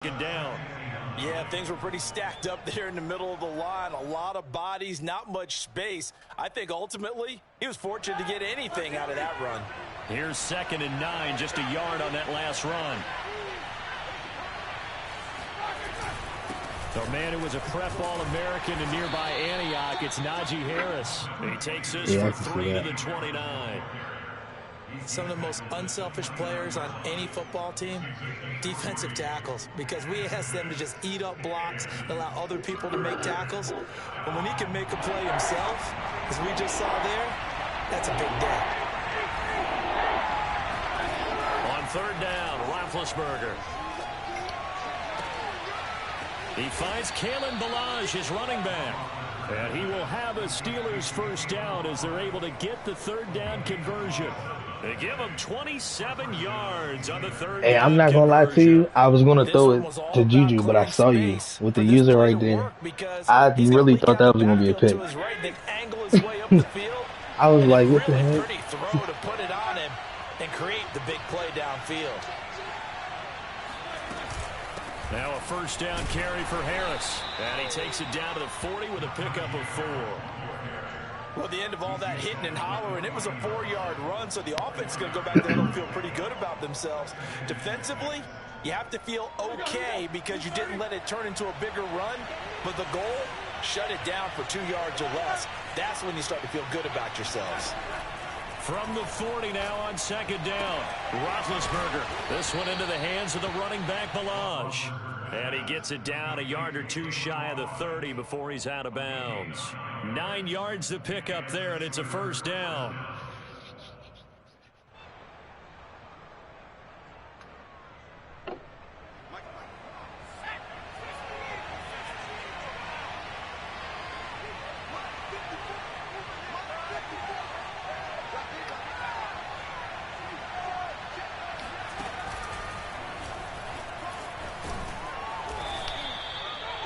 Down. Yeah, things were pretty stacked up there in the middle of the line. A lot of bodies, not much space. I think ultimately he was fortunate to get anything out of that run. Here's 2nd and 9, just a yard on that last run. The man who was a prep All-American in nearby Antioch, it's Najee Harris. He takes this for 3 to the 29. Some of the most unselfish players on any football team, defensive tackles, because we ask them to just eat up blocks, allow other people to make tackles. But when he can make a play himself, as we just saw there, that's a big day. On 3rd down, Roethlisberger. He finds Kalen Ballage, his running back. And he will have a Steelers first down as they're able to get the 3rd down conversion. They give him 27 yards on the 3rd. Hey, I'm not going to lie to you. I was going to throw it to Juju, but I saw you with the user right there. I really thought that was going to be a pick. I was like, what the heck? Pretty throw to put it on him and create the big play downfield. Now a first down carry for Harris. And he takes it down to the 40 with a pickup of 4. Well, at the end of all that hitting and hollering, it was a 4-yard run, so the offense is going to go back there and feel pretty good about themselves. Defensively, you have to feel okay because you didn't let it turn into a bigger run, but the goal, shut it down for 2 yards or less. That's when you start to feel good about yourselves. From the 40 now on 2nd down, Roethlisberger. This one into the hands of the running back, Ballage. And he gets it down a yard or 2 shy of the 30 before he's out of bounds. 9 yards to pick up there, and it's a first down.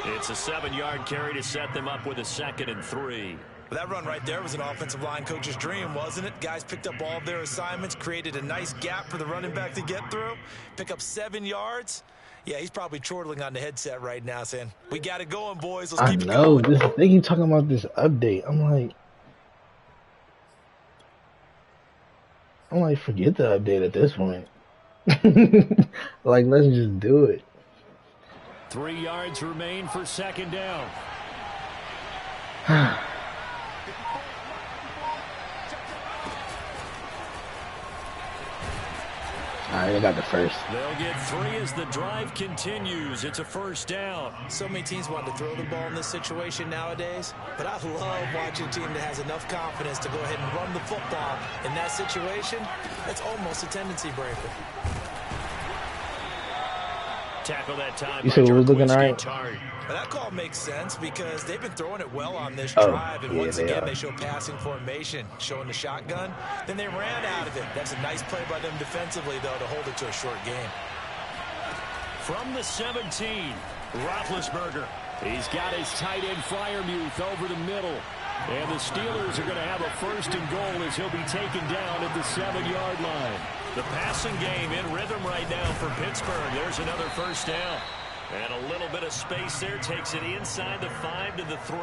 It's a 7-yard carry to set them up with a 2nd and 3. That run right there was an offensive line coach's dream, wasn't it? Guys picked up all of their assignments, created a nice gap for the running back to get through, pick up 7 yards. Yeah, he's probably chortling on the headset right now saying, we got it going, boys. Let's keep it going. They keep talking about this update. I'm like, forget the update at this point. Like, let's just do it. 3 yards remain for 2nd down. All right, I got the first. They'll get 3 as the drive continues. It's a first down. So many teams want to throw the ball in this situation nowadays, but I love watching a team that has enough confidence to go ahead and run the football in that situation. It's almost a tendency breaker. Tackle that time. You said it was looking all right? Well, that call makes sense because they've been throwing it well on this drive. And once again, they show passing formation, showing the shotgun. Then they ran out of it. That's a nice play by them defensively, though, to hold it to a short game. From the 17, Roethlisberger. He's got his tight end Freiermuth over the middle. And the Steelers are going to have a 1st and goal as he'll be taken down at the 7-yard line. The passing game in rhythm right now for Pittsburgh. There's another first down. And a little bit of space there takes it inside the 5 to the 3.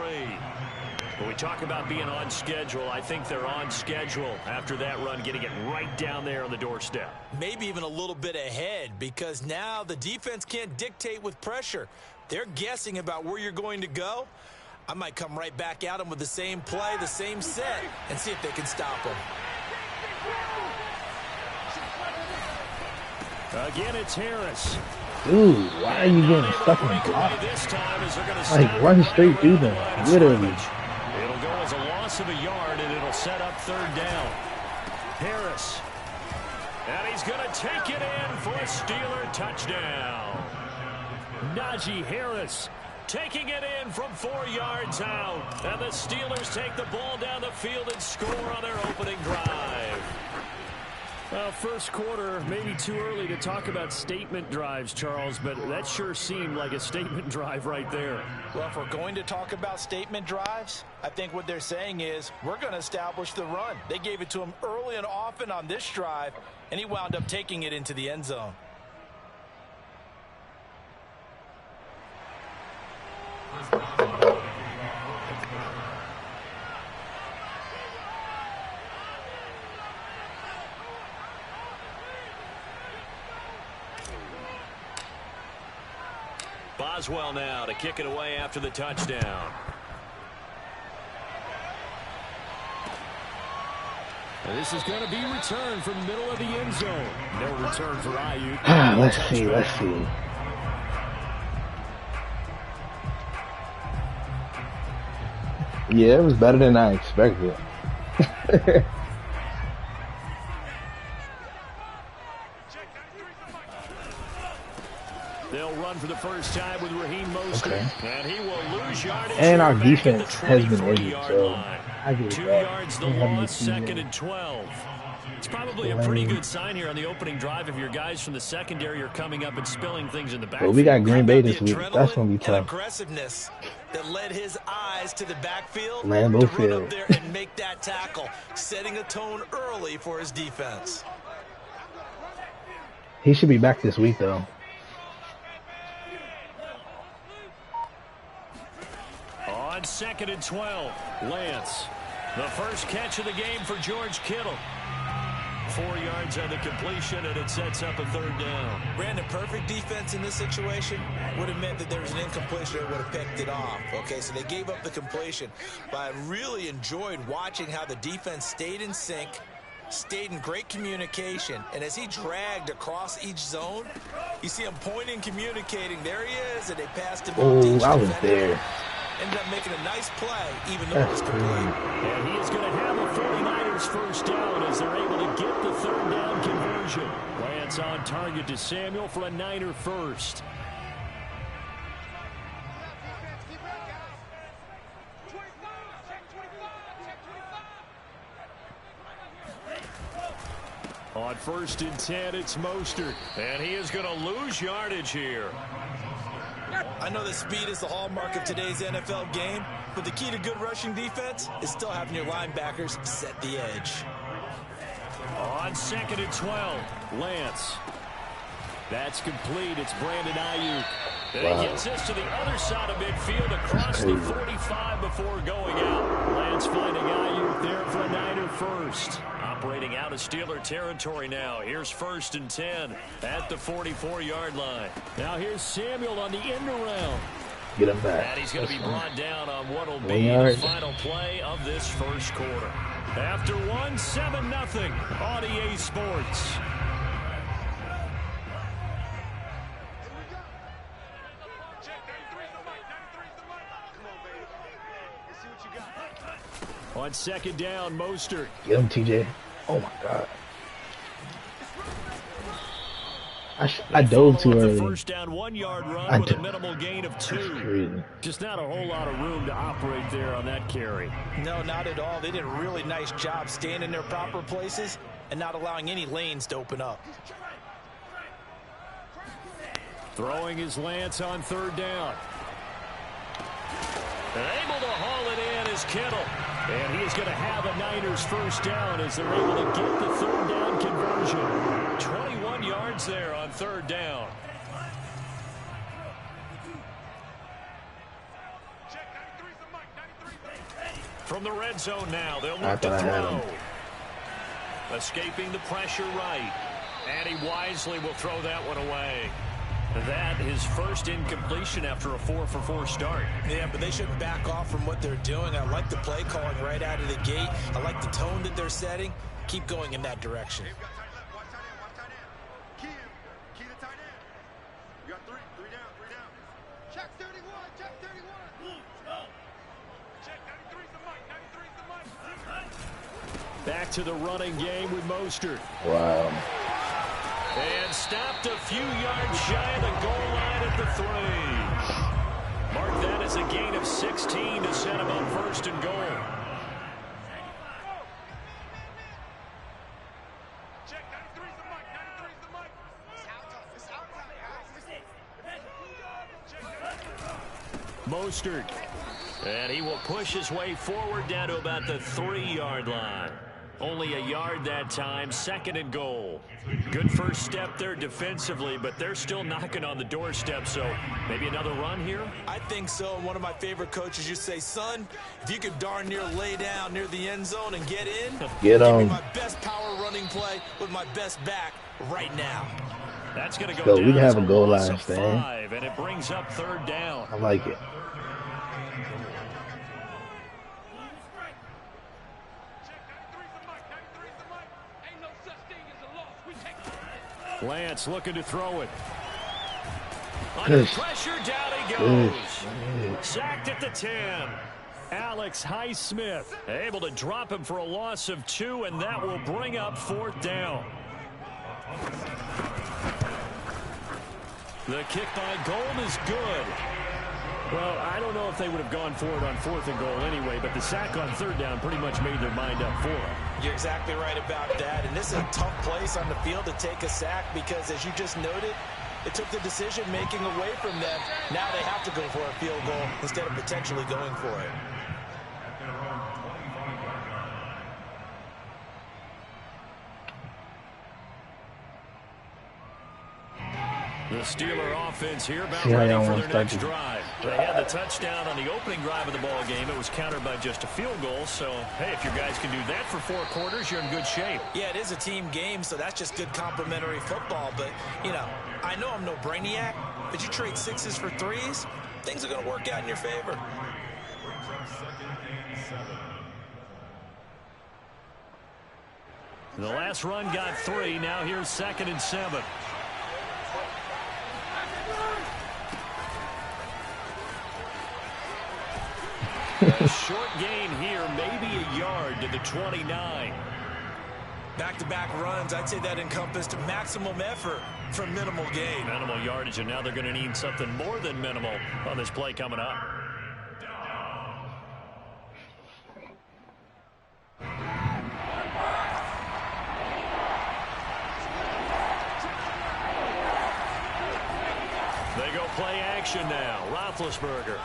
When we talk about being on schedule, I think they're on schedule after that run, getting it right down there on the doorstep. Maybe even a little bit ahead because now the defense can't dictate with pressure. They're guessing about where you're going to go. I might come right back at them with the same play, the same set, and see if they can stop them. Again, it's Harris. Dude, why are you getting stuck in the block? Like, run straight through them, literally. It'll go as a loss of a yard, and it'll set up 3rd down. Harris. And he's going to take it in for a Steeler touchdown. Najee Harris taking it in from 4 yards out. And the Steelers take the ball down the field and score on their opening drive. Well, first quarter, maybe too early to talk about statement drives, Charles, but that sure seemed like a statement drive right there. Well, if we're going to talk about statement drives, I think what they're saying is we're going to establish the run. They gave it to him early and often on this drive, and he wound up taking it into the end zone. Boswell now to kick it away after the touchdown. And this is going to be returned from the middle of the end zone. No return for Ayuk. Let's see. Yeah, it was better than I expected. They'll run for the first time with Raheem Mostert. Okay. And he will lose yardage. And our defense has been injured, so I get 2 yards the loss, 2nd and 12. It's probably a pretty good sign here on the opening drive if your guys from the secondary are coming up and spilling things in the backfield. Well, we got Green Bay this week. That's going to be tough. Aggressiveness that led his eyes to the backfield Lambeau to Field. run up there and make that tackle, setting a tone early for his defense. He should be back this week, though. On 2nd and 12, Lance. The first catch of the game for George Kittle. 4 yards on the completion, and it sets up a 3rd down. Brandon, perfect defense in this situation would have meant that there was an incompletion that would have picked it off. Okay, so they gave up the completion. But I really enjoyed watching how the defense stayed in sync, stayed in great communication, and as he dragged across each zone, you see him pointing, communicating. There he is, and they passed him. Oh, I was there. Ended up making a nice play, even though it was complete. And he is going to have a 49ers first down as they're able to get the 3rd down conversion. Lance on target to Samuel for a Niner first. On 1st and 10, it's Mostert. And he is going to lose yardage here. I know that speed is the hallmark of today's NFL game, but the key to good rushing defense is still having your linebackers set the edge. On 2nd and 12, Lance. That's complete. It's Brandon Ayuk. And he gets this to the other side of midfield across the 45 before going out. Lance finding Ayuk there for a Niner first. Operating out of Steeler territory now. Here's 1st and 10 at the 44-yard line. Now here's Samuel on the end around. Get him back. And he's going to be brought down on what will be the final play of this first quarter. After 7-0 on EA Sports. On 2nd down, Mostert. Get him, TJ. Oh, my God. I dove too early. First down, 1 yard run with a minimal gain of 2. Just not a whole lot of room to operate there on that carry. No, not at all. They did a really nice job staying in their proper places and not allowing any lanes to open up. Throwing his Lance on 3rd down. Able to haul it in is Kittle. And he is going to have a Niners first down as they're able to get the 3rd down conversion. 21 yards there on 3rd down. From the red zone now, they'll look to throw. Escaping the pressure right. And he wisely will throw that one away. That his first incompletion after a 4-for-4 start. Yeah, but they shouldn't back off from what they're doing. I like the play calling right out of the gate. I like the tone that they're setting. Keep going in that direction. Back to the running game with Mostert. Wow. And stopped a few yards shy of the goal line at the 3. Mark that as a gain of 16 to set him up 1st and goal. Mostert. And he will push his way forward down to about the 3-yard line. Only a yard that time, 2nd and goal. Good first step there defensively, but they're still knocking on the doorstep, so maybe another run here? I think so. One of my favorite coaches used to say, son, if you could darn near lay down near the end zone and get in, give me my best power running play with my best back right now. That's going to so go down. We can have a goal line stand. stand. And it brings up 3rd down. I like it. Lance looking to throw it. Under pressure, down he goes. Sacked at the 10. Alex Highsmith able to drop him for a loss of 2, and that will bring up 4th down. The kick by Gold is good. Well, I don't know if they would have gone for it on 4th and goal anyway, but the sack on 3rd down pretty much made their mind up for it. You're exactly right about that, and this is a tough place on the field to take a sack because, as you just noted, it took the decision-making away from them. Now they have to go for a field goal instead of potentially going for it. The Steeler offense here about ready for their next drive. They had the touchdown on the opening drive of the ball game. It was countered by just a field goal. So, hey, if your guys can do that for 4 quarters, you're in good shape. Yeah, it is a team game, so that's just good complimentary football. But, you know, I know I'm no brainiac, but you trade 6s for 3s, things are going to work out in your favor. The last run got 3. Now here's 2nd and 7. A short gain here, maybe a yard to the 29. Back-to-back runs, I'd say that encompassed maximum effort for minimal gain. Minimal yardage, and now they're going to need something more than minimal on this play coming up. They go play action now. Roethlisberger.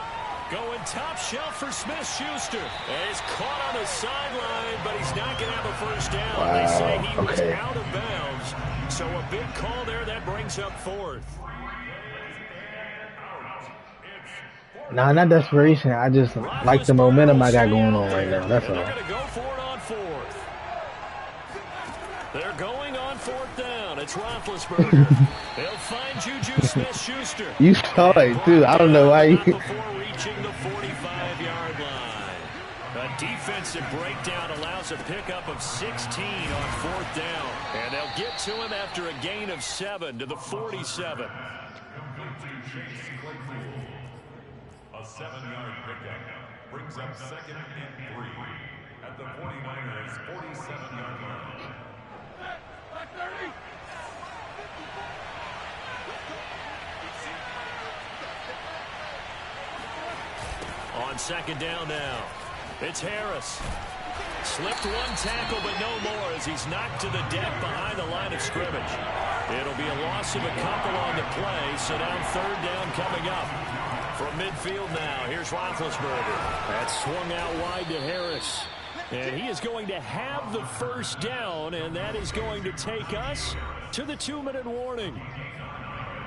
Going top shelf for Smith-Schuster. And he's caught on the sideline, but he's not going to have a first down. Wow. They say he was out of bounds. So a big call there. That brings up 4th. Nah, not desperation. I just like the momentum I got going on right now. That's all. They're going to go for it on 4th. They're going on 4th down. It's Roethlisberger. They'll find Juju Smith-Schuster. You saw it, too. I don't know why you... Before reaching the 45-yard line. A defensive breakdown allows a pickup of 16 on 4th down. And they'll get to him after a gain of 7 to the 47. A 7-yard pickup brings up 2nd and 3 at the 49ers' 47-yard line. On 2nd down now, it's Harris. Slipped 1 tackle, but no more as he's knocked to the deck behind the line of scrimmage. It'll be a loss of a couple on the play, so now 3rd down coming up. From midfield now, here's Roethlisberger. That's swung out wide to Harris. And he is going to have the first down, and that is going to take us to the 2-minute warning.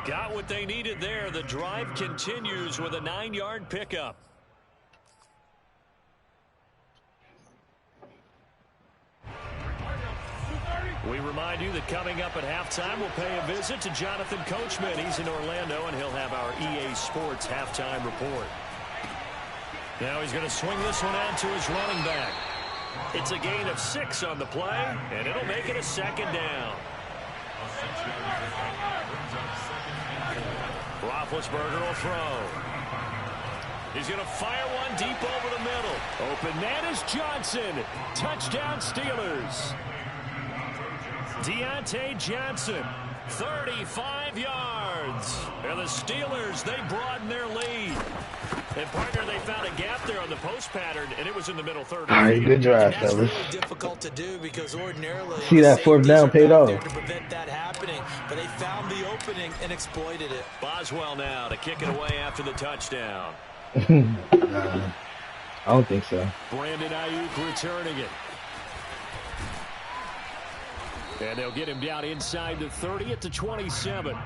Got what they needed there. The drive continues with a 9-yard pickup. We remind you that coming up at halftime, we'll pay a visit to Jonathan Coachman. He's in Orlando, and he'll have our EA Sports halftime report. Now he's going to swing this one out to his running back. It's a gain of 6 on the play, and it'll make it a 2nd down. Roethlisberger will throw. He's going to fire one deep over the middle. Open man is Johnson. Touchdown Steelers. Deontay Johnson, 35 yards. And the Steelers, they broaden their lead. And, partner, they found a gap there on the post pattern, and it was in the middle third. All right, good drive, fellas. fellas. Really difficult to do because ordinarily see that 4th down paid off. To prevent that happening, but they found the opening and exploited it. Boswell now to kick it away after the touchdown. I don't think so. Brandon Ayuk returning it. And they'll get him down inside the 30 at the 27. The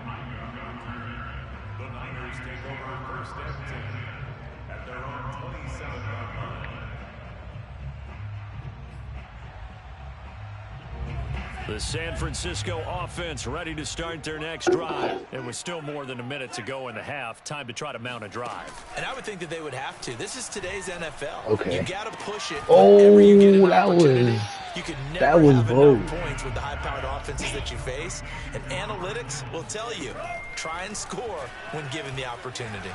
Niners take over first and 10 at their own 27-yard line. The San Francisco offense ready to start their next drive. It was still more than a minute to go in the half. Time to try to mount a drive. And I would think that they would have to. This is today's NFL. Okay. You got to push it. Oh, You get an that opportunity. was You can never that was have bold. enough points with the high-powered offenses that you face. And analytics will tell you, try and score when given the opportunity.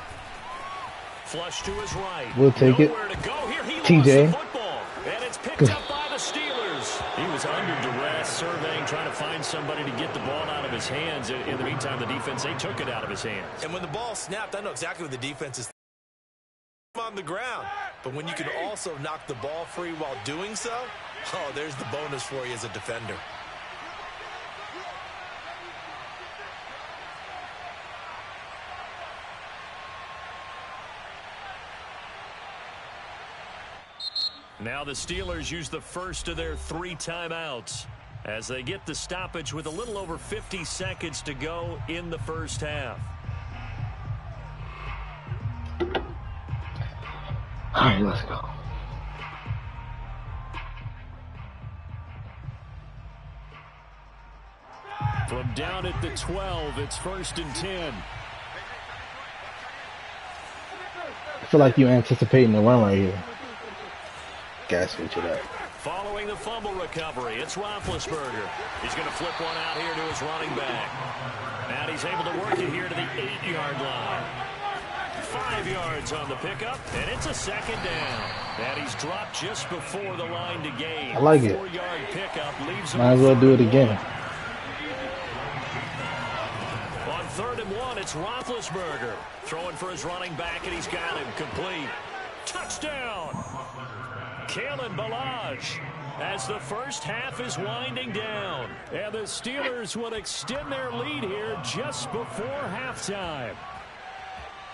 Flush to his right. We'll take it. Nowhere to go here. He TJ. lost the football. And it's picked up by the Steelers. He was under duress, surveying, trying to find somebody to get the ball out of his hands. In the meantime, the defense, they took it out of his hands. And when the ball snapped, I know exactly what the defense is on the ground. But when you can also knock the ball free while doing so, oh, there's the bonus for you as a defender. Now the Steelers use the first of their 3 timeouts as they get the stoppage with a little over 50 seconds to go in the first half. All right, let's go. From down at the 12, it's 1st and 10. I feel like you're anticipating the run right here. Gas switch it up. Following the fumble recovery, it's Roethlisberger. He's going to flip one out here to his running back. And he's able to work it here to the 8-yard line. 5 yards on the pickup, and it's a 2nd down. And he's dropped just before the line to gain. I like it. 4-yard pickup leaves him. Might as well do it again. On 3rd and 1, it's Roethlisberger throwing for his running back, and he's got him complete. Touchdown! Kalen Ballage as the first half is winding down. And the Steelers will extend their lead here just before halftime.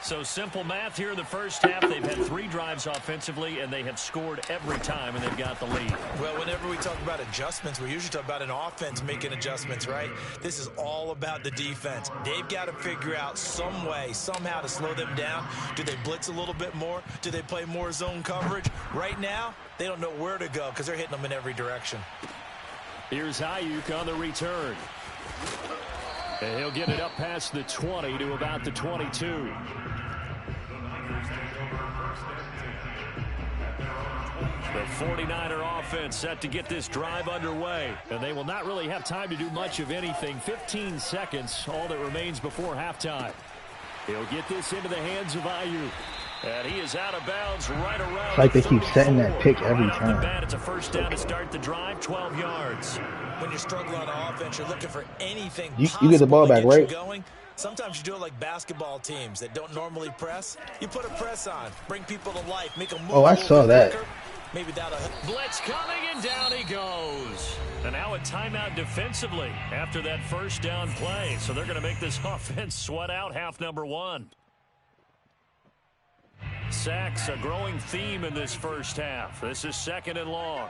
So simple math here in the first half. They've had 3 drives offensively, and they have scored every time, and they've got the lead. Well, whenever we talk about adjustments, we usually talk about an offense making adjustments, right? This is all about the defense. They've got to figure out some way, somehow to slow them down. Do they blitz a little bit more? Do they play more zone coverage? Right now, they don't know where to go because they're hitting them in every direction. Here's Ayuk on the return. And he'll get it up past the 20 to about the 22. The 49er offense set to get this drive underway. And they will not really have time to do much of anything. 15 seconds, all that remains before halftime. He'll get this into the hands of Ayuk. And he is out of bounds right around. It's like they keep setting that pick every right time. off the bat, it's a first down to start the drive, 12 yards. When you're struggling on offense, you're looking for anything You get the ball back, right? Going. Sometimes you do it like basketball teams that don't normally press. You put a press on, bring people to life, make them move. Oh, I saw that. Quicker. Maybe that'll help. Blitz coming, and down he goes. And now a timeout defensively after that first down play. So they're going to make this offense sweat out half number 1. Sacks, a growing theme in this first half. This is 2nd and long.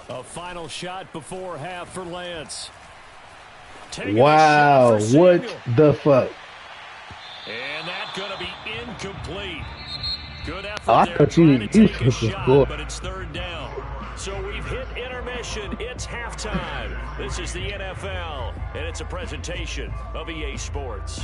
A final shot before half for Lance. Wow, what the fuck? And that's going to be incomplete. Good effort Oh, I there thought trying to you take a was the shot, score. but it's 3rd down. So we've hit intermission. It's halftime. This is the NFL, and it's a presentation of EA Sports.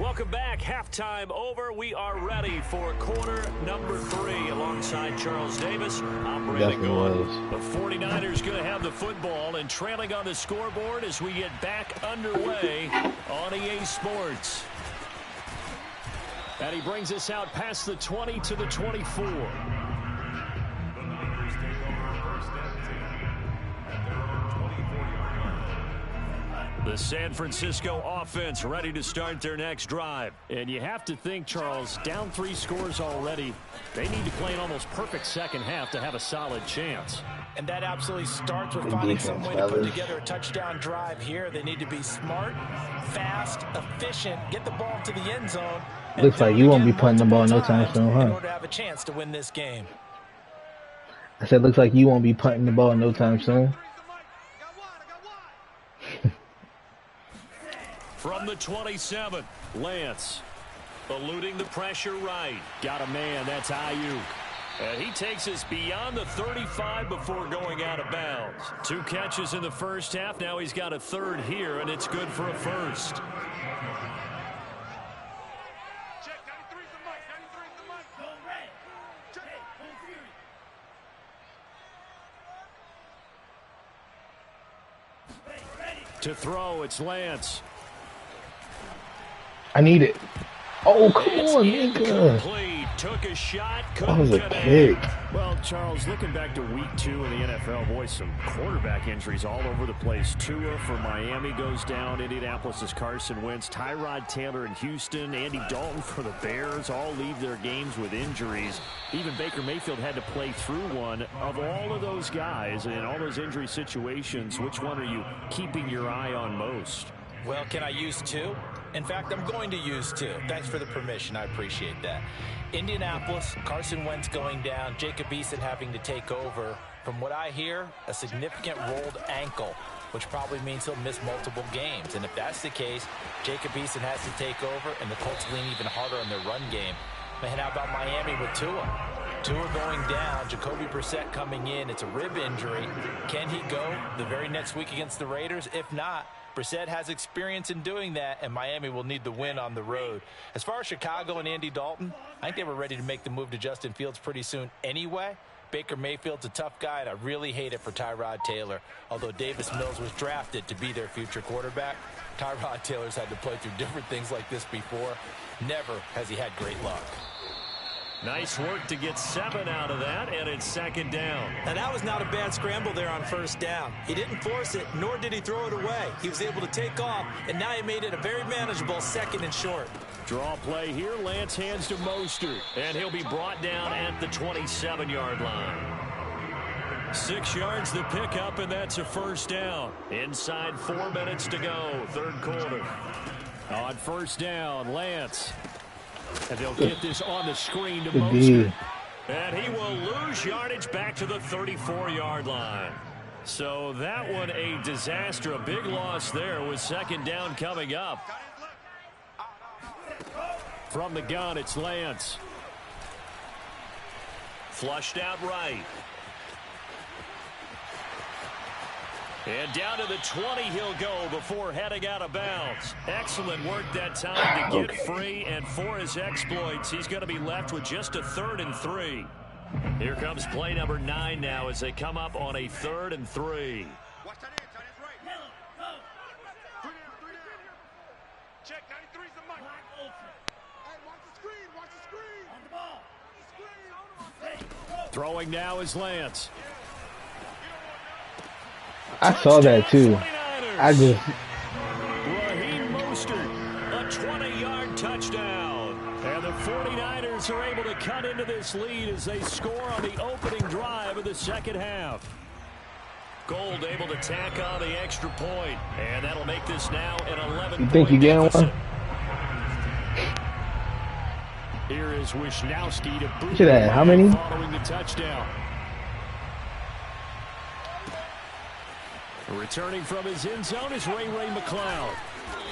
Welcome back. Halftime over. We are ready for quarter number 3 alongside Charles Davis. I'm Brandon Gould. The 49ers going to have the football and trailing on the scoreboard as we get back underway on EA Sports. And he brings us out past the 20 to the 24. The Niners take over first and 10 at their own 24-yard line. The San Francisco offense ready to start their next drive. And you have to think, Charles, down 3 scores already. They need to play an almost perfect second half to have a solid chance. And that absolutely starts with finding some way to put together a touchdown drive here. They need to be smart, fast, efficient, get the ball to the end zone. Looks like you won't be punting the ball no time soon, huh? In order to have a chance to win this game. I said, looks like you won't be punting the ball no time soon. From the 27, Lance. Eluding the pressure right. Got a man, that's Ayuk. And he takes us beyond the 35 before going out of bounds. 2 catches in the first half. Now he's got a third here, and it's good for a first. To throw, it's Lance. I need it. Oh, come on, nigga. Took a shot. That was a kick. Well, Charles, looking back to week 2 in the NFL, boy, some quarterback injuries all over the place. Tua for Miami goes down. Indianapolis' Carson Wentz. Tyrod Taylor in Houston. Andy Dalton for the Bears all leave their games with injuries. Even Baker Mayfield had to play through one. Of all of those guys and all those injury situations, which one are you keeping your eye on most? Well, can I use 2? In fact, I'm going to use 2. Thanks for the permission. I appreciate that. Indianapolis, Carson Wentz going down, Jacob Eason having to take over. From what I hear, a significant rolled ankle, which probably means he'll miss multiple games. And if that's the case, Jacob Eason has to take over, and the Colts lean even harder on their run game. Man, how about Miami with Tua? Tua going down, Jacoby Brissett coming in. It's a rib injury. Can he go the very next week against the Raiders? If not, Brissett has experience in doing that, and Miami will need the win on the road. As far as Chicago and Andy Dalton, I think they were ready to make the move to Justin Fields pretty soon anyway. Baker Mayfield's a tough guy, and I really hate it for Tyrod Taylor. Although Davis Mills was drafted to be their future quarterback, Tyrod Taylor's had to play through different things like this before. Never has he had great luck. Nice work to get 7 out of that, and it's second down. Now, that was not a bad scramble there on first down. He didn't force it, nor did he throw it away. He was able to take off, and now he made it a very manageable second and short. Draw play here. Lance hands to Mostert, and he'll be brought down at the 27-yard line. 6 yards the pickup, and that's a first down. Inside 4 minutes to go, third quarter. On first down, Lance. And they'll get this on the screen to Mostert. And he will lose yardage back to the 34-yard line. So that one a disaster, a big loss there with second down coming up. From the gun, it's Lance. Flushed out right. And down to the 20 he'll go before heading out of bounds. Excellent work that time to get free, and for his exploits, he's going to be left with just a 3rd and 3. Here comes play number 9 now as they come up on a 3rd and 3. Watch that edge, on his right. Check, 93's the mic. Hey, watch the screen, watch the screen. On the ball. Throwing now is Lance. I saw that too. I just. Raheem Mostert, a 20-yard touchdown. And the 49ers are able to cut into this lead as they score on the opening drive of the second half. Gold able to tack on the extra point, and that'll make this now an 11-point. You think you getting one? Here is Wisnowski to boot. Look at that. How many? Following the touchdown. Returning from his end zone is Ray McCloud.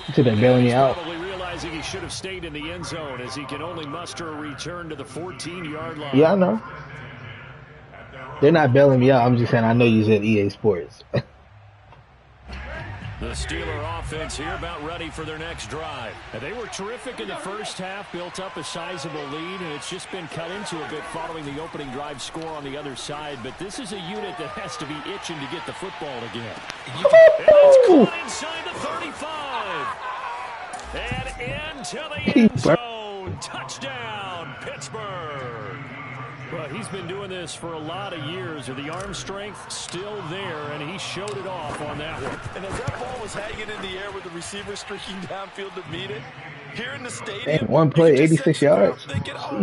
Look at that bailing you out. Probably realizing he should have stayed in the end zone as he can only muster a return to the 14-yard line. Yeah, I know. They're not bailing me out. I'm just saying I know you said EA Sports. The Steeler offense here about ready for their next drive. And they were terrific in the first half, built up a sizable lead, and it's just been cut into a bit following the opening drive score on the other side. But this is a unit that has to be itching to get the football again. And it's caught inside the 35. And into the end zone. Touchdown, Pittsburgh. Well, he's been doing this for a lot of years. The arm strength still there, and he showed it off on that one. And as that ball was hanging in the air with the receiver streaking downfield to meet it, here in the stadium, And one play, 86 yards. Thinking, oh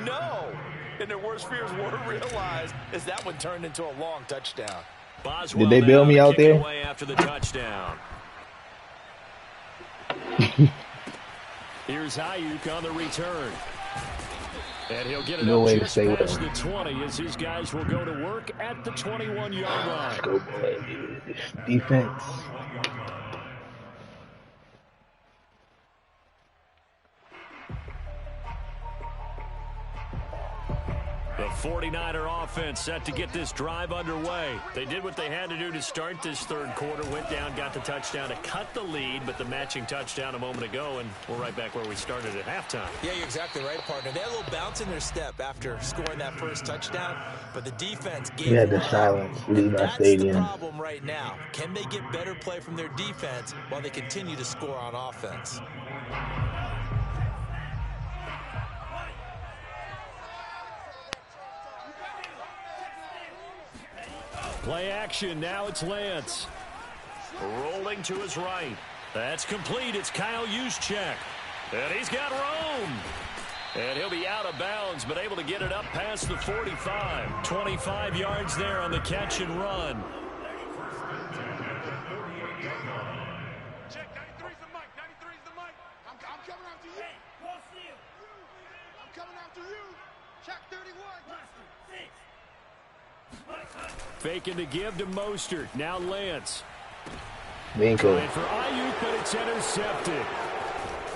no! And their worst fears were realized as that one turned into a long touchdown. Boswell did they bail me out there? Away after the touchdown. Here's Ayuk on the return. And he'll get it No up way to just stay past with the 20 as his guys will go to work at the 21-yard line. Let's go, boy. Defense. The 49er offense set to get this drive underway. They did what they had to do to start this third quarter. Went down, got the touchdown to cut the lead, but the matching touchdown a moment ago, and we're right back where we started at halftime. Yeah, you're exactly right, partner. They had a little bounce in their step after scoring that first touchdown, but the defense gave We had them the up. silence leave our That's stadium. the problem right now. Can they get better play from their defense while they continue to score on offense? Play action. Now it's Lance. Rolling to his right. That's complete. It's Kyle Juszczyk. And he's got Rome. And he'll be out of bounds, but able to get it up past the 45. 25 yards there on the catch and run. Check, 93's the mic, 93's the mic. I'm coming after you. I'm coming after you. Check 31. Faking the give to Mostert. Now Lance. Bingo. And for Ayuk, but it's intercepted.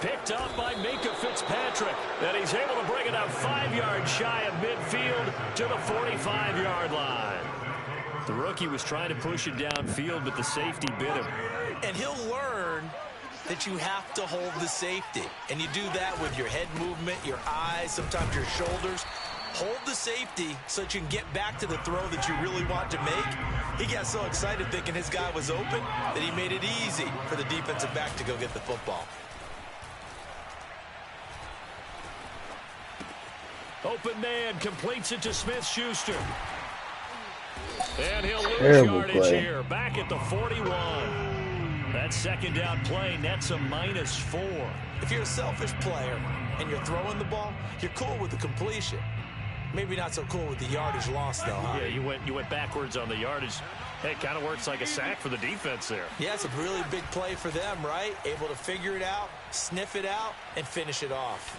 Picked up by Minka Fitzpatrick. And he's able to bring it up 5 yards shy of midfield to the 45-yard line. The rookie was trying to push it downfield, but the safety bit him. And he'll learn that you have to hold the safety. And you do that with your head movement, your eyes, sometimes your shoulders. Hold the safety so that you can get back to the throw that you really want to make. He got so excited thinking his guy was open that he made it easy for the defensive back to go get the football. Open man completes it to Smith-Schuster. And he'll lose Terrible yardage play. here. Back at the 41. That second down play nets a -4. If you're a selfish player and you're throwing the ball, you're cool with the completion. Maybe not so cool with the yardage loss, though, huh? Yeah, you went backwards on the yardage. Hey, it kind of works like a sack for the defense there. Yeah, it's a really big play for them, right? Able to figure it out, sniff it out, and finish it off.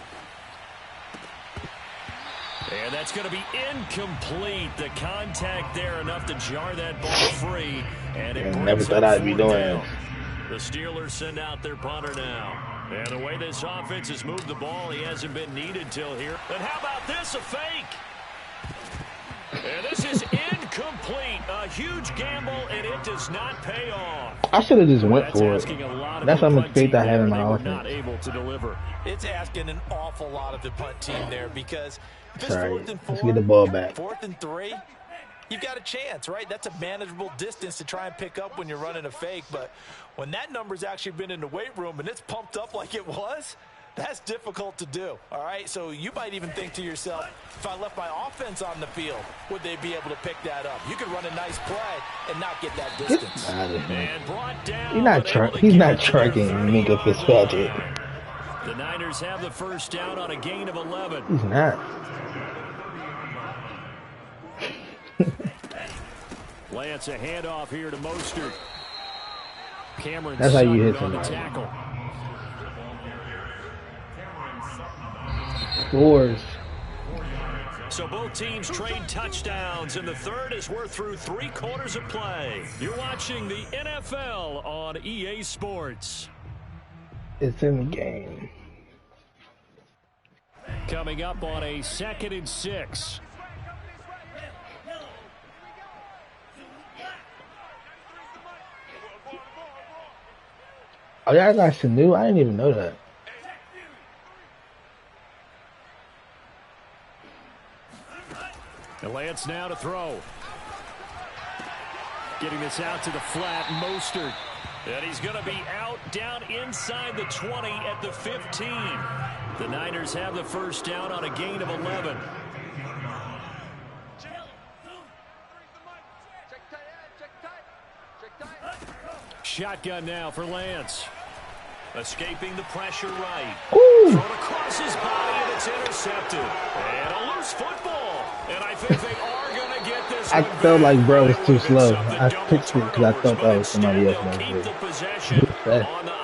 And that's going to be incomplete. The contact there enough to jar that ball free. And it Never brings thought up I'd be 4th doing down. this. The Steelers send out their punter now. And the way this offense has moved the ball, he hasn't been needed till here. And how about this, a fake? And this is incomplete. A huge gamble, and it does not pay off. I should have just went That's for asking a lot it. of That's the how much punt faith team I have in there. my They were offense. not able to deliver. It's asking an awful lot of the punt team there because if it's Sorry. 4th and 4, Let's get the ball back. 4th and 3, you've got a chance, right? That's a manageable distance to try and pick up when you're running a fake. But when that number's actually been in the weight room and it's pumped up like it was, that's difficult to do, all right? So you might even think to yourself, if I left my offense on the field, would they be able to pick that up? You could run a nice play and not get that Get distance. out of here. And brought down. He's not but able to he's get not it to their tracking 30-yard Minka Fitzpatrick. line. The Niners have the first down on a gain of 11. He's not. Lance, a handoff here to Mostert. Cameron That's how you hit Sutton on the somebody. tackle. Scores. So both teams trade touchdowns, and the third as we're through 3 quarters of play. You're watching the NFL on EA Sports. It's in the game. Coming up on a 2nd and 6. Oh, y'all got some new? I didn't even know that. And Lance now to throw. Getting this out to the flat, Mostert. And he's going to be out down inside the 20 at the 15. The Niners have the first down on a gain of 11. shotgun now for Lance. Escaping the pressure right. Ooh. Thrown across his body, and it's intercepted. And a loose football. And I think they are going to get this I one felt back. like bro was too slow. Something I double fixed it because I thought that was somebody else. they'll keep the possession on the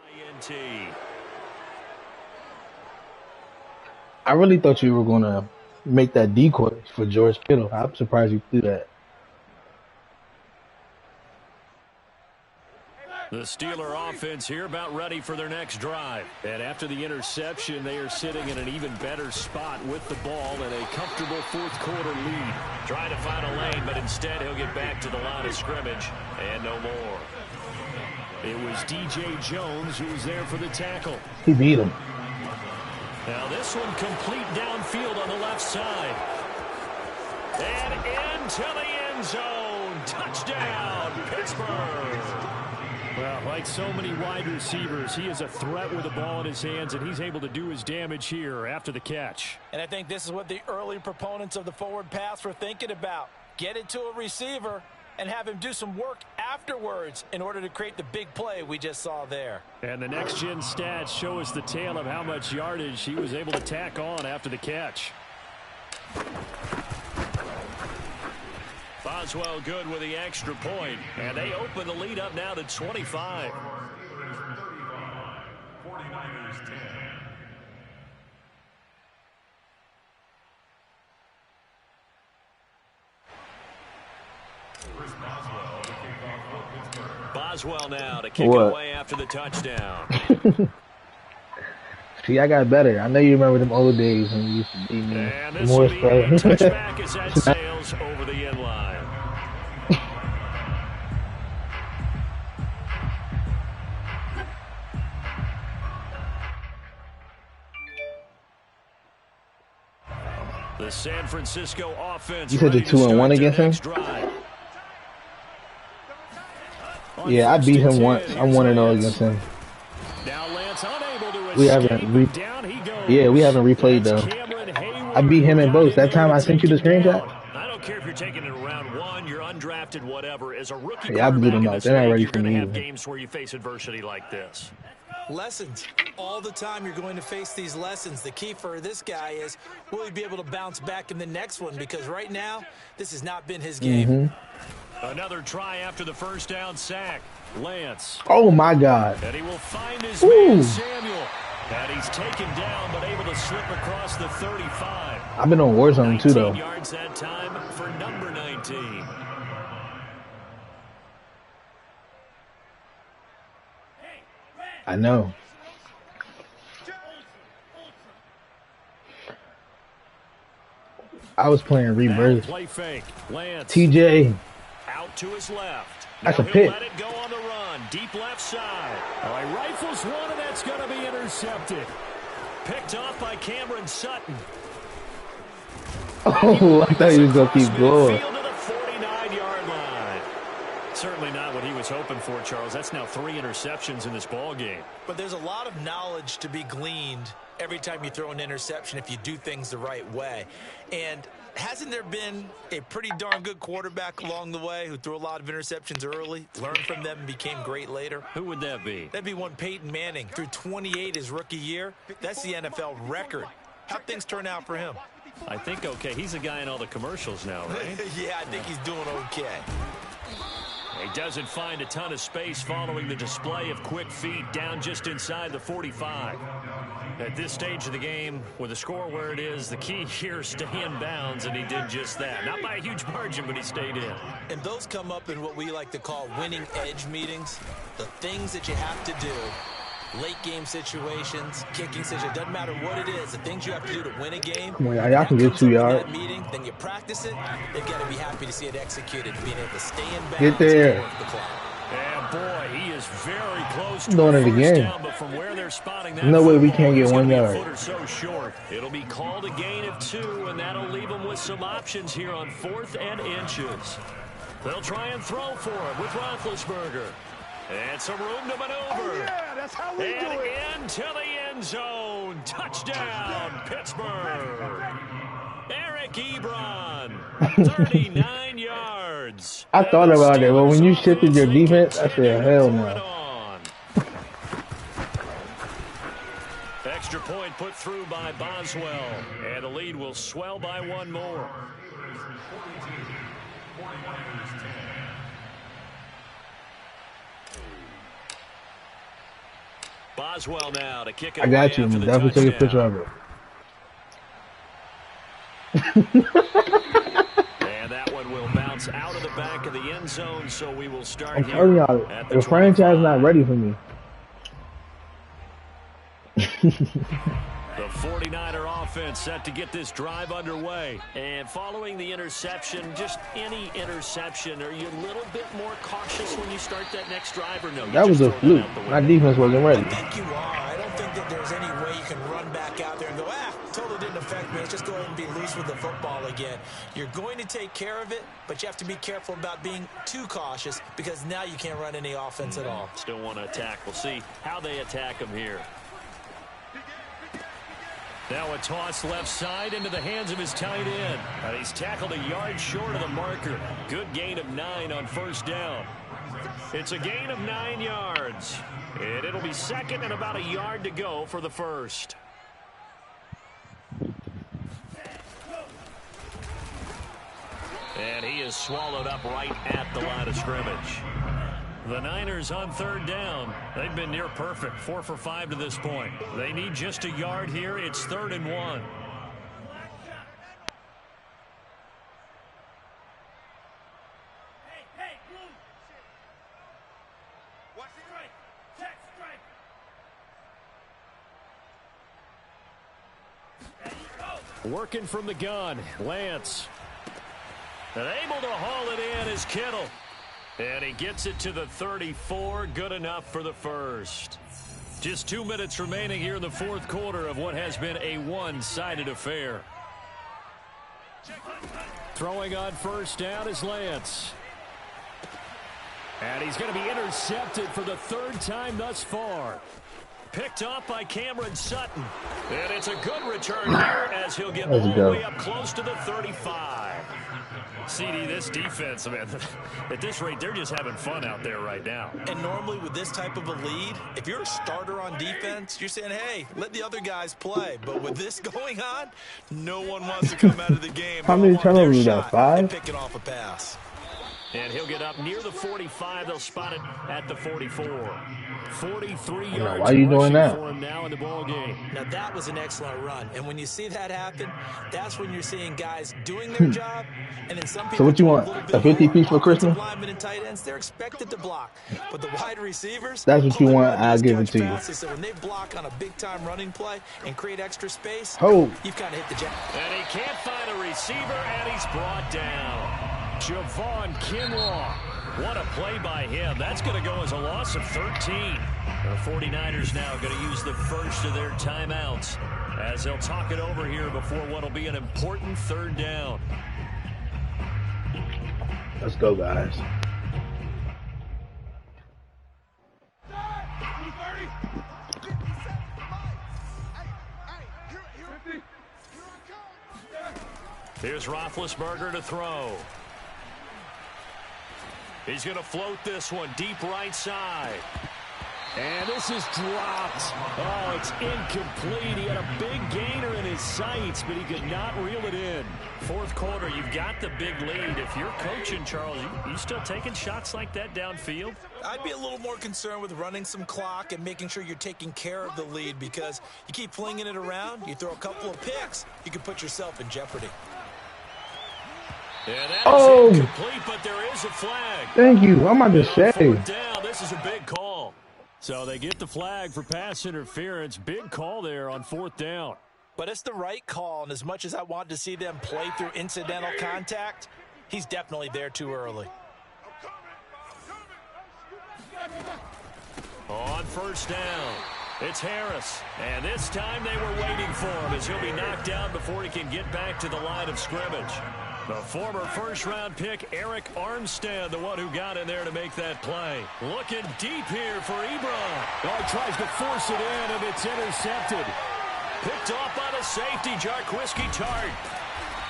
INT. I really thought you were gonna make that decoy for George Kittle. I'm surprised you threw that. The Steeler offense here about ready for their next drive. And after the interception, they are sitting in an even better spot with the ball in a comfortable fourth-quarter lead. Trying to find a lane, but instead he'll get back to the line of scrimmage and no more. It was D.J. Jones who was there for the tackle. He beat him. Now this one complete downfield on the left side. And into the end zone. Touchdown, Pittsburgh. Well, like so many wide receivers, he is a threat with the ball in his hands, and he's able to do his damage here after the catch. And I think this is what the early proponents of the forward pass were thinking about. Get it to a receiver and have him do some work afterwards in order to create the big play we just saw there. And the next-gen stats show us the tale of how much yardage he was able to tack on after the catch. Boswell good with the extra point, and they open the lead up now to 25. 49ers 10. Boswell now to kick it away after the touchdown. See, I got better. I know you remember them old days when you used to beat me. And this will be a touchback as that sails over the end line. The San Francisco offense. You said the 2-1 against him? Yeah, I beat him once. I'm 1-0 against him. Now Lance unable to we haven't we haven't replayed though. I beat him in both. That time I sent you the screenshot. I don't care if you're taking it in round one, you're undrafted, whatever. As a rookie, I blew them out. They're not ready for me. You're going to have games where you face adversity like this. Lessons. All the time you're going to face these lessons. The key for this guy is, will he be able to bounce back in the next one? Because right now, this has not been his game. Another try after the first down sack. Lance. Oh, my God. And he will find his man, Samuel. And he's taken down, but able to slip across the 35. I've been on Warzone, too, though. 19 yards that time for number 19. I know. I was playing reverse. Play fake. Lance. TJ. Out to his left. That's now a pick. Let it go on the run. Deep left side. All right, rifles one, and that's going to be intercepted. Picked off by Cameron Sutton. Oh, I thought he was going to keep going. To the 49-yard line. Certainly not what he was hoping for, Charles. That's now 3 interceptions in this ball game. But there's a lot of knowledge to be gleaned every time you throw an interception if you do things the right way. And hasn't there been a pretty darn good quarterback along the way who threw a lot of interceptions early, learned from them, and became great later? Who would that be? That'd be one Peyton Manning. Threw 28 his rookie year. That's the NFL record. How'd things turn out for him? I think okay. He's a guy in all the commercials now, right? Yeah, I think he's doing okay. He doesn't find a ton of space following the display of quick feet down just inside the 45. At this stage of the game, with the score where it is, the key here is stay in bounds, and he did just that. Not by a huge margin, but he stayed in. And those come up in what we like to call winning edge meetings. The things that you have to do, late game situations, kicking situations, doesn't matter what it is, the things you have to do to win a game. Come on, y'all can get 2 yards. That meeting, then you practice it, they've got to be happy to see it executed, being able to stay in bounds. Get there. And work the clock. And boy, he is very close to doing it again. down, but from where they're spotting that, no way we can't get 1 yard. Foot or so short. It'll be called a gain of 2, and that'll leave them with some options here on 4th and inches. They'll try and throw for him with Roethlisberger. And some room to maneuver. Oh, yeah, that's how we and do it. into the end zone. Touchdown, Pittsburgh. Eric Ebron, 39 yards. I thought about it, but when you shifted your defense, I said, hell no. Extra point put through by Boswell, and the lead will swell by 1 more. Boswell now to kick it. I got you. Definitely take a picture of it. And that one will bounce out of the back of the end zone, so we will start. I'm telling y'all, the franchise not ready for me. The 49er offense set to get this drive underway. And following the interception, just any interception, are you a little bit more cautious when you start that next drive or no? That was a fluke. My defense wasn't ready. I think you are. I don't think that there's any way you can run back out there and go, totally didn't affect me. Let's just go ahead and be loose with the football again. You're going to take care of it, but you have to be careful about being too cautious because now you can't run any offense at all. Still want to attack. We'll see how they attack him here. Now a toss left side into the hands of his tight end. And he's tackled a yard short of the marker. Good gain of 9 on first down. It's a gain of 9 yards. And it'll be second and about a yard to go for the first. And he is swallowed up right at the line of scrimmage. The Niners on third down. They've been near perfect, 4 for 5 to this point. They need just a yard here. It's 3rd and 1. Working from the gun, Lance. And able to haul it in is Kittle. And he gets it to the 34. Good enough for the first. Just 2 minutes remaining here in the 4th quarter of what has been a one-sided affair. Throwing on first down is Lance. And he's going to be intercepted for the 3rd time thus far. Picked off by Cameron Sutton. And it's a good return here as he'll get all the way up close to the 35. CD, this defense, man, at this rate, they're just having fun out there right now. And normally with this type of a lead, if you're a starter on defense, you're saying, hey, let the other guys play. But with this going on, no one wants to come out of the game. How many turnovers we got? 5? Picking off a pass. And he'll get up near the 45. They'll spot it at the 44. 43 yards. Why are you doing that? For him now in the ball game. Now that was an excellent run, and when you see that happen, that's when you're seeing guys doing their job, and then some people. So what you want? A 50-piece for Christmas? Linemen and tight ends, they're expected to block, but the wide receivers. That's what you want. I'll give it to you. So when they block on a big-time running play and create extra space, you've kind of hit the jack. And he can't find a receiver, and he's brought down. Javon Kinlaw. What a play by him. That's going to go as a loss of 13. The 49ers now going to use the first of their timeouts as they'll talk it over here before what will be an important 3rd down. Let's go, guys. Here's Roethlisberger to throw. He's going to float this one deep right side. And this is dropped. Oh, it's incomplete. He had a big gainer in his sights, but he could not reel it in. Fourth quarter, you've got the big lead. If you're coaching, Charles, you still taking shots like that downfield? I'd be a little more concerned with running some clock and making sure you're taking care of the lead, because you keep flinging it around, you throw a couple of picks, you can put yourself in jeopardy. Yeah, that is incomplete, but there is a flag. Thank you. I'm about to say. Fourth down, this is a big call. So they get the flag for pass interference. Big call there on fourth down. But it's the right call, and as much as I want to see them play through incidental contact, he's definitely there too early. On first down, it's Harris. And this time they were waiting for him, as he'll be knocked down before he can get back to the line of scrimmage. The former first-round pick, Eric Armstead, the one who got in there to make that play. Looking deep here for Ebron. Oh, he tries to force it in, and it's intercepted. Picked off by the safety, Jarquiski Tart.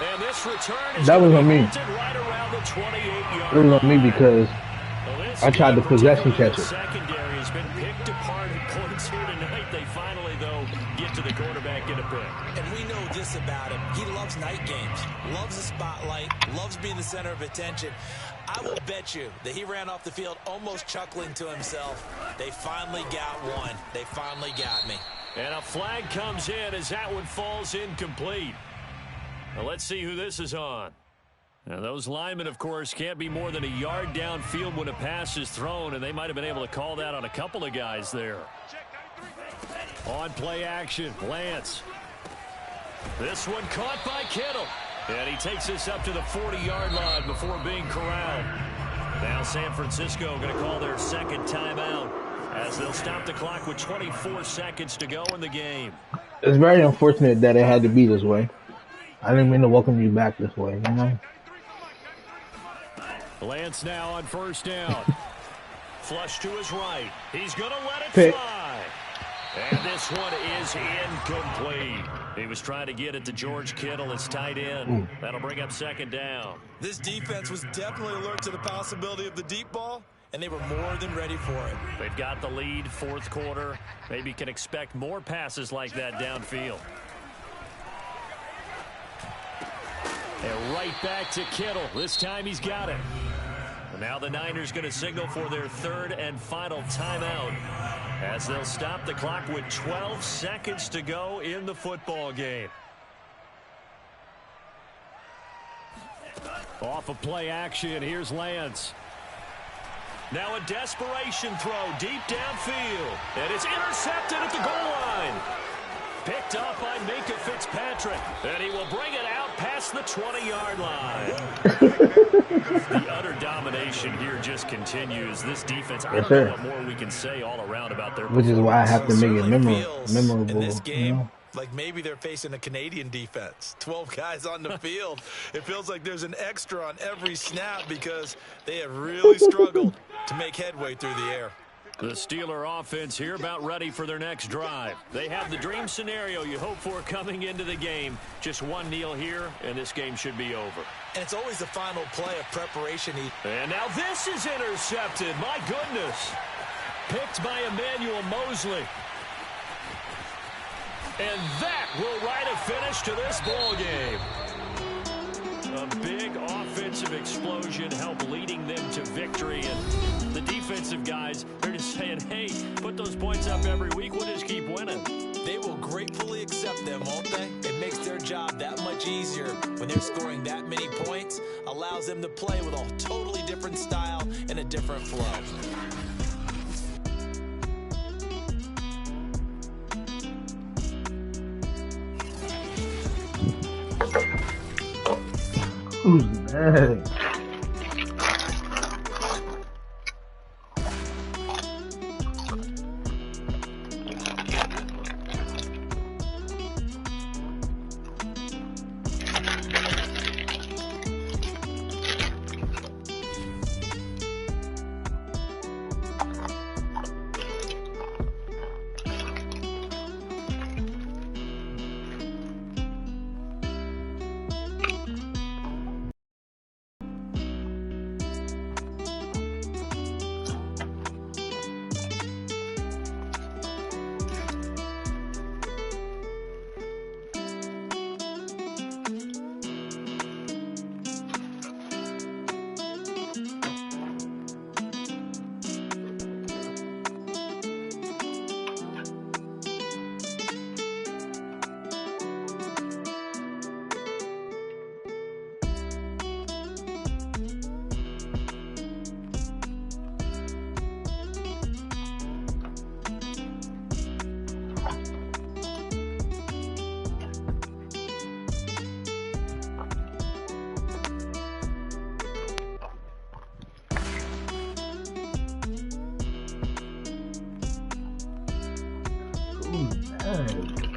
And this return is that was on me. Right around the 28-yard It was on me because well, I tried to possession catch it. Secondary has been picked apart at points here tonight. They finally, though, get to the quarterback in a pick. And we know this about him. He loves night games, loves the spotlight, loves being the center of attention. I will bet you that he ran off the field almost chuckling to himself. They finally got one. They finally got me. And a flag comes in as that one falls incomplete. Now let's see who this is on. Now those linemen, of course, can't be more than a yard downfield when a pass is thrown, and they might have been able to call that on a couple of guys there. On play action, Lance. This one caught by Kittle. And he takes this up to the 40-yard line before being corralled. Now San Francisco going to call their second timeout as they'll stop the clock with 24 seconds to go in the game. It's very unfortunate that it had to be this way. I didn't mean to welcome you back this way, you know? Lance now on first down. Flush to his right. He's going to let it Pick. fly. And this one is incomplete. He was trying to get it to George Kittle as tight end. That'll bring up second down. This defense was definitely alert to the possibility of the deep ball, and they were more than ready for it. They've got the lead, fourth quarter. Maybe can expect more passes like that downfield. And right back to Kittle. This time he's got it. And now the Niners going to signal for their third and final timeout as they'll stop the clock with 12 seconds to go in the football game. Off of play action, here's Lance. Now a desperation throw deep downfield. And it's intercepted at the goal line. Picked up by Minkah Fitzpatrick. And he will bring it out past the 20-yard line. The utter domination here just continues. This defense, I don't know what more we can say all around about their Which is why I have to make it memorable. In this game, you know? like maybe they're facing a Canadian defense. 12 guys on the field. It feels like there's an extra on every snap because they have really struggled to make headway through the air. The Steeler offense here about ready for their next drive. They have the dream scenario you hope for coming into the game. Just one kneel here, and this game should be over. And it's always the final play of preparation. And now this is intercepted. My goodness. Picked by Emmanuel Mosley. And that will write a finish to this ball game. A big offensive explosion helped leading them to victory. And the defensive guys, they're just saying, hey, put those points up every week. We'll just keep winning. They will gratefully accept them, won't they? It makes their job that much easier when they're scoring that many points. Allows them to play with a totally different style and a different flow. Who's that? Nice.